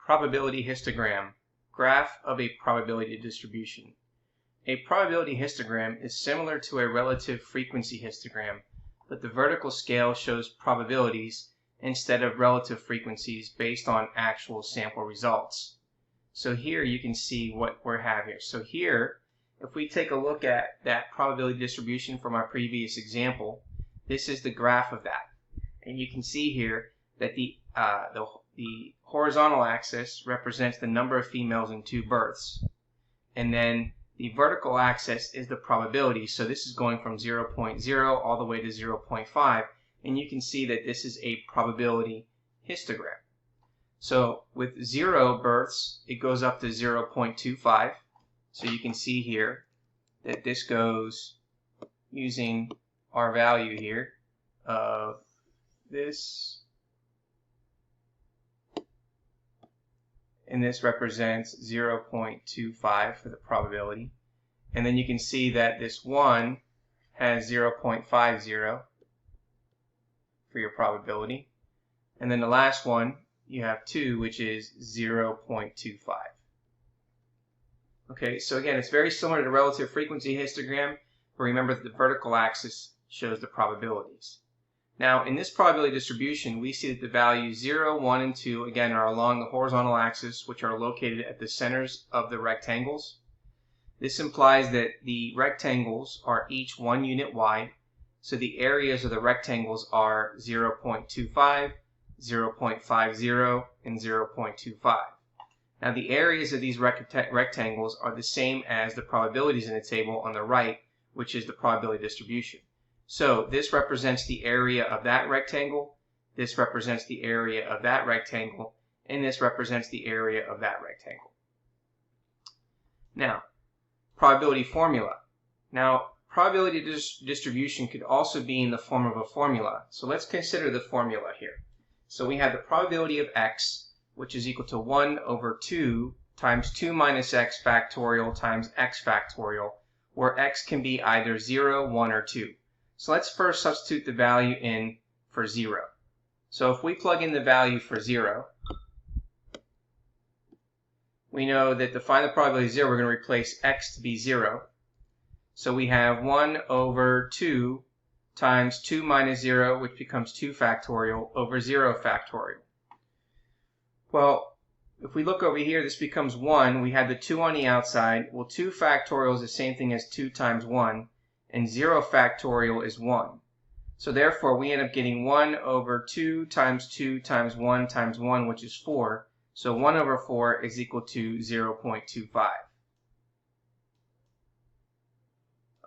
Probability histogram, graph of a probability distribution. A probability histogram is similar to a relative frequency histogram, but the vertical scale shows probabilities instead of relative frequencies based on actual sample results. So here you can see what we have here. So here, if we take a look at that probability distribution from our previous example, this is the graph of that. And you can see here that the horizontal axis represents the number of females in 2 births. And then the vertical axis is the probability. So this is going from 0.0 all the way to 0.5. And you can see that this is a probability histogram. So with 0 births, it goes up to 0.25. So you can see here that this goes using our value here of this. And this represents 0.25 for the probability. And then you can see that this 1 has 0.50 for your probability. And then the last one, you have 2, which is 0.25. Okay, so again, it's very similar to the relative frequency histogram, but remember that the vertical axis shows the probabilities. Now, in this probability distribution, we see that the values 0, 1, and 2, again, are along the horizontal axis, which are located at the centers of the rectangles. This implies that the rectangles are each 1 unit wide, so the areas of the rectangles are 0.25, 0.50, and 0.25. Now, the areas of these rectangles are the same as the probabilities in the table on the right, which is the probability distribution. So this represents the area of that rectangle, this represents the area of that rectangle, and this represents the area of that rectangle. Now, probability formula. Now, probability distribution could also be in the form of a formula. So let's consider the formula here. So we have the probability of x, which is equal to 1 over 2 times 2 minus x factorial times x factorial, where x can be either 0, 1, or 2. So let's first substitute the value in for 0. So if we plug in the value for 0, we know that to find the probability of 0, we're going to replace x to be 0. So we have 1 over 2 times 2 minus 0, which becomes 2 factorial, over 0 factorial. Well, if we look over here, this becomes 1. We have the 2 on the outside. Well, 2 factorial is the same thing as 2 times 1. And 0 factorial is 1. So therefore, we end up getting 1 over 2 times 1 times 1, which is 4. So 1 over 4 is equal to 0.25.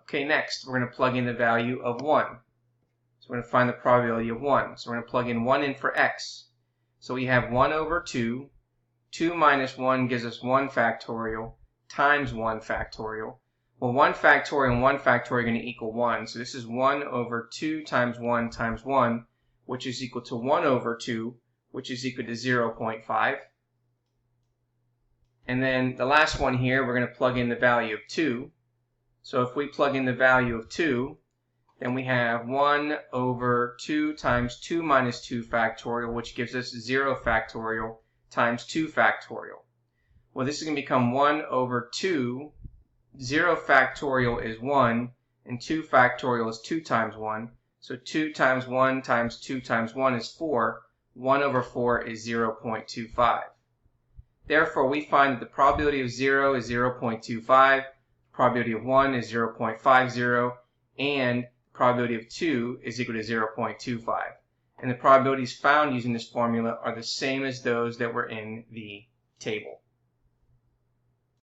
Okay, next, we're going to plug in the value of 1. So we're going to find the probability of 1. So we're going to plug in 1 in for x. So we have 1 over 2. 2 minus 1 gives us 1 factorial times 1 factorial. Well, 1 factorial and 1 factorial are going to equal 1. So this is 1 over 2 times 1 times 1, which is equal to 1 over 2, which is equal to 0.5. And then the last one here, we're going to plug in the value of 2. So if we plug in the value of 2, then we have 1 over 2 times 2 minus 2 factorial, which gives us 0 factorial times 2 factorial. Well, this is going to become 1 over 2. 0 factorial is 1, and 2 factorial is 2 times 1. So 2 times 1 times 2 times 1 is 4. 1 over 4 is 0.25. Therefore, we find that the probability of 0 is 0.25, probability of 1 is 0.50, and the probability of 2 is equal to 0.25. And the probabilities found using this formula are the same as those that were in the table.